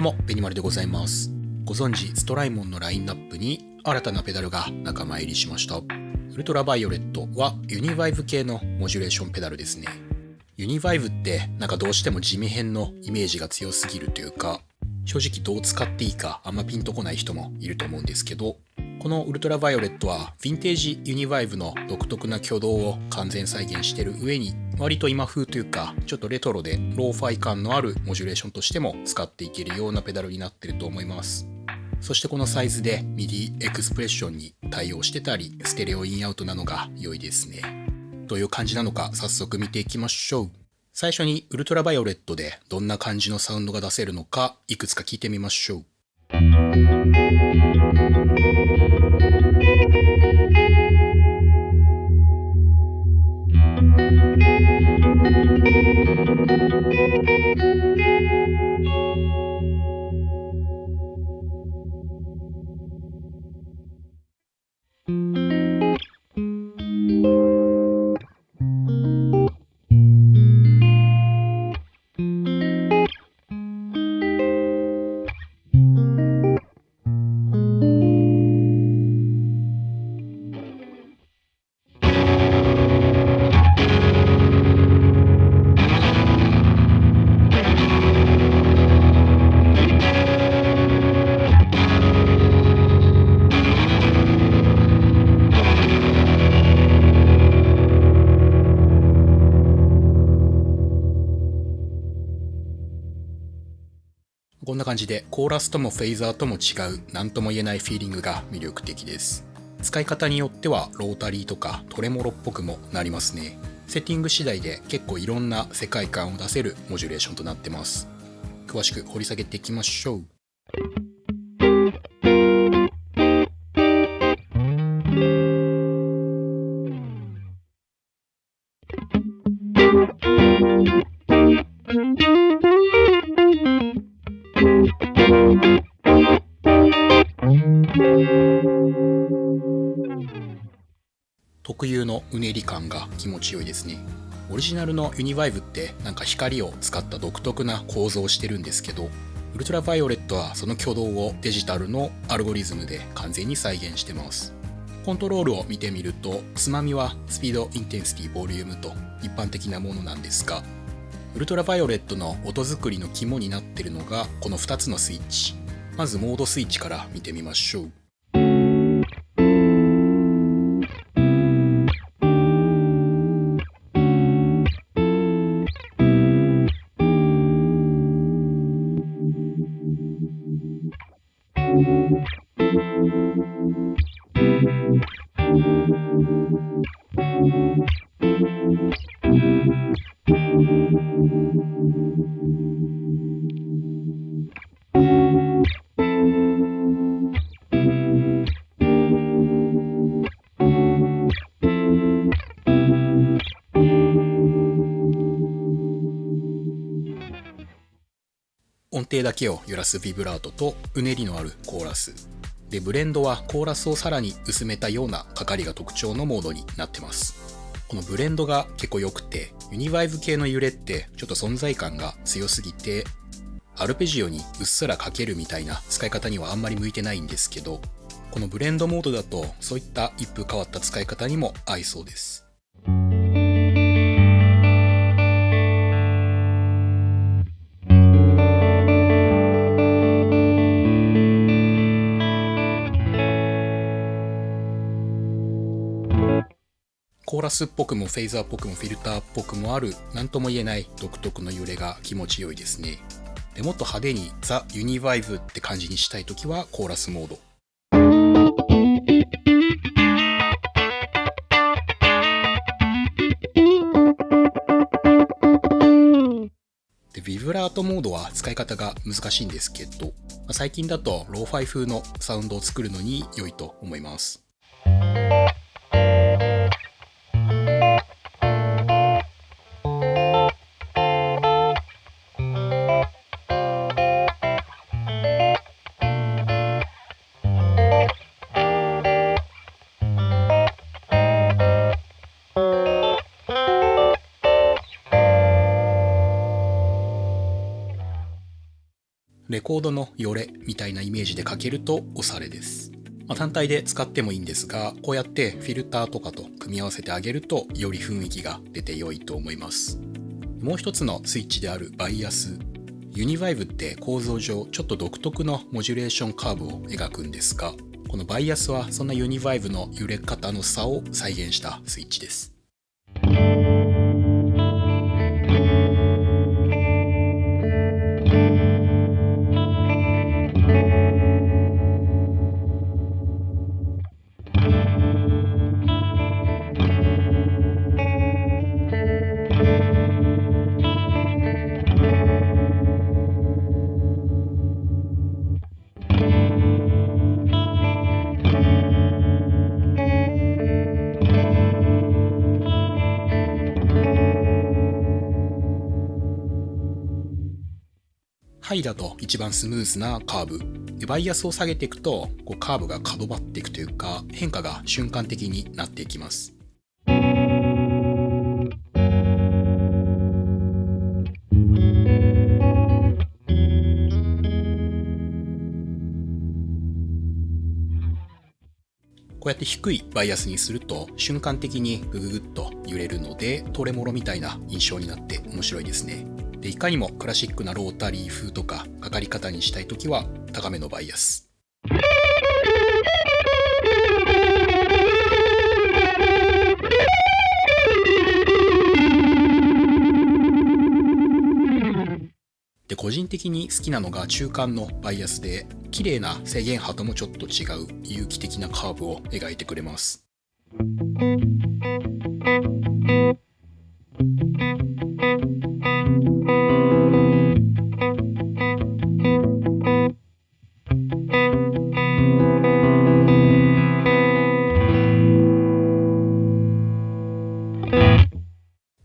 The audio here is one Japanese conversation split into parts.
もベニマルでございます。ご存知ストライモンのラインナップに新たなペダルが仲間入りしました。ウルトラバイオレットはユニバイブ系のモジュレーションペダルですね。ユニバイブってどうしても地味編のイメージが強すぎるというか、正直どう使っていいかあんまピンとこない人もいると思うんですけど、このウルトラバイオレットはヴィンテージユニバイブの独特な挙動を完全再現している上に、割と今風というかちょっとレトロでローファイ感のあるモジュレーションとしても使っていけるようなペダルになっていると思います。そしてこのサイズでミディエクスプレッションに対応してたり、ステレオインアウトなのが良いですね。どういう感じなのか早速見ていきましょう。最初にウルトラバイオレットでどんな感じのサウンドが出せるのかいくつか聞いてみましょう。こんな感じでコーラスともフェイザーとも違う何とも言えないフィーリングが魅力的です。使い方によってはロータリーとかトレモロっぽくもなりますね。セッティング次第で結構いろんな世界観を出せるモジュレーションとなってます。詳しく掘り下げていきましょう。特有のうねり感が気持ちよいですね。オリジナルのユニバイブって光を使った独特な構造をしてるんですけど、ウルトラバイオレットはその挙動をデジタルのアルゴリズムで完全に再現してます。コントロールを見てみると、つまみはスピード、インテンシティ、ボリュームと一般的なものなんですが、ウルトラバイオレットの音作りの肝になっているのがこの2つのスイッチ。まずモードスイッチから見てみましょう。音程だけを揺らすビブラートとうねりのあるコーラスで、ブレンドはコーラスをさらに薄めたようなかかりが特徴のモードになってます。このブレンドが結構良くて、ユニバイブ系の揺れってちょっと存在感が強すぎて、アルペジオにうっすらかけるみたいな使い方にはあんまり向いてないんですけど、このブレンドモードだとそういった一風変わった使い方にも合いそうです。コーラスっぽくもフェイザーっぽくもフィルターっぽくもある何とも言えない独特の揺れが気持ちよいですね。でもっと派手にザ・ユニバイブって感じにしたいときはコーラスモード。でビブラートモードは使い方が難しいんですけど、最近だとローファイ風のサウンドを作るのに良いと思います。レコードのよれみたいなイメージでかけるとおしゃれです。単体で使ってもいいんですが、こうやってフィルターとかと組み合わせてあげるとより雰囲気が出て良いと思います。もう一つのスイッチであるバイアス。ユニバイブって構造上ちょっと独特のモジュレーションカーブを描くんですが、このバイアスはそんなユニバイブの揺れ方の差を再現したスイッチです。ハイだと一番スムーズなカーブで、バイアスを下げていくとカーブが角張っていくというか、変化が瞬間的になっていきます。こうやって低いバイアスにすると瞬間的にグググッと揺れるので、トレモロみたいな印象になって面白いですね。で、いかにもクラシックなロータリー風とかかかり方にしたいときは高めのバイアス。で、個人的に好きなのが中間のバイアスで、綺麗な制限波ともちょっと違う有機的なカーブを描いてくれます。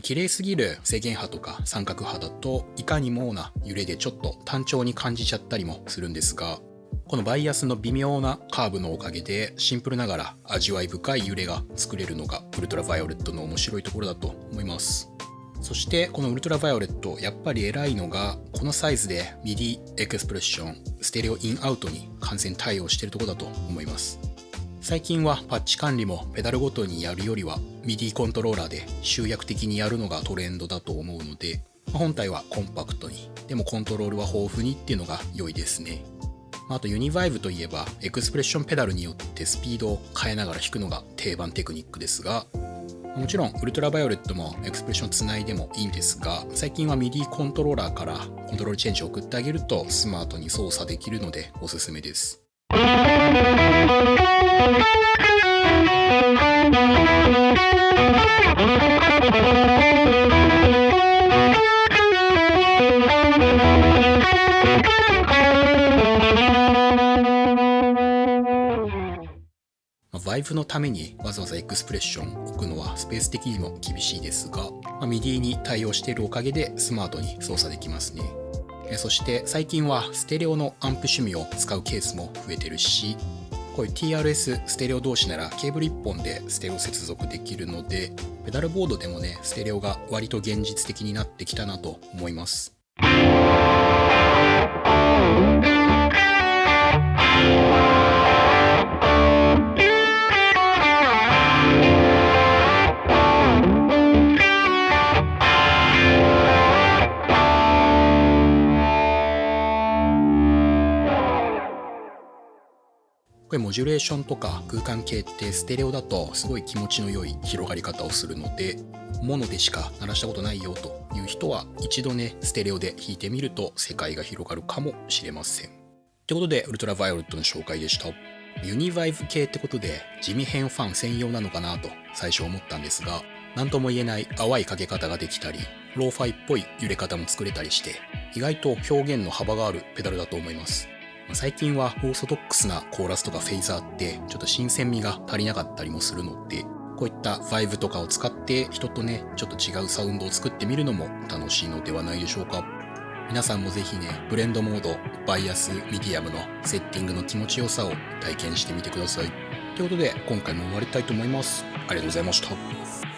綺麗すぎる制限波とか三角波だといかにもな揺れでちょっと単調に感じちゃったりもするんですが、このバイアスの微妙なカーブのおかげでシンプルながら味わい深い揺れが作れるのがウルトラバイオレットの面白いところだと思います。そしてこのウルトラバイオレットやっぱり偉いのが、このサイズで MIDI エクスプレッションステレオインアウトに完全対応しているところだと思います。最近はパッチ管理もペダルごとにやるよりは MIDI コントローラーで集約的にやるのがトレンドだと思うので、本体はコンパクトに、でもコントロールは豊富にっていうのが良いですね。あとユニバイブといえばエクスプレッションペダルによってスピードを変えながら弾くのが定番テクニックですが、もちろんウルトラバイオレットもエクスプレッションつないでもいいんですが、最近は MIDI コントローラーからコントロールチェンジを送ってあげるとスマートに操作できるのでおすすめです。バイブのためにわざわざエクスプレッションを置くのはスペース的にも厳しいですが、MIDI に対応しているおかげでスマートに操作できますね。そして最近はステレオのアンプ趣味を使うケースも増えてるし、こういう TRS ステレオ同士ならケーブル1本でステレオ接続できるので、ペダルボードでもねステレオが割と現実的になってきたなと思います。これモジュレーションとか空間系ってステレオだとすごい気持ちの良い広がり方をするので、モノでしか鳴らしたことないよという人は一度ねステレオで弾いてみると世界が広がるかもしれません。ということでウルトラバイオレットの紹介でした。ユニバイブ系ってことで地味編ファン専用なのかなと最初思ったんですが、何とも言えない淡いかけ方ができたり、ローファイっぽい揺れ方も作れたりして、意外と表現の幅があるペダルだと思います。最近はオーソドックスなコーラスとかフェイザーってちょっと新鮮味が足りなかったりもするので、こういったバイブとかを使って人とねちょっと違うサウンドを作ってみるのも楽しいのではないでしょうか。皆さんもぜひねブレンドモード、バイアス、ミディアムのセッティングの気持ちよさを体験してみてください。ということで今回も終わりたいと思います。ありがとうございました。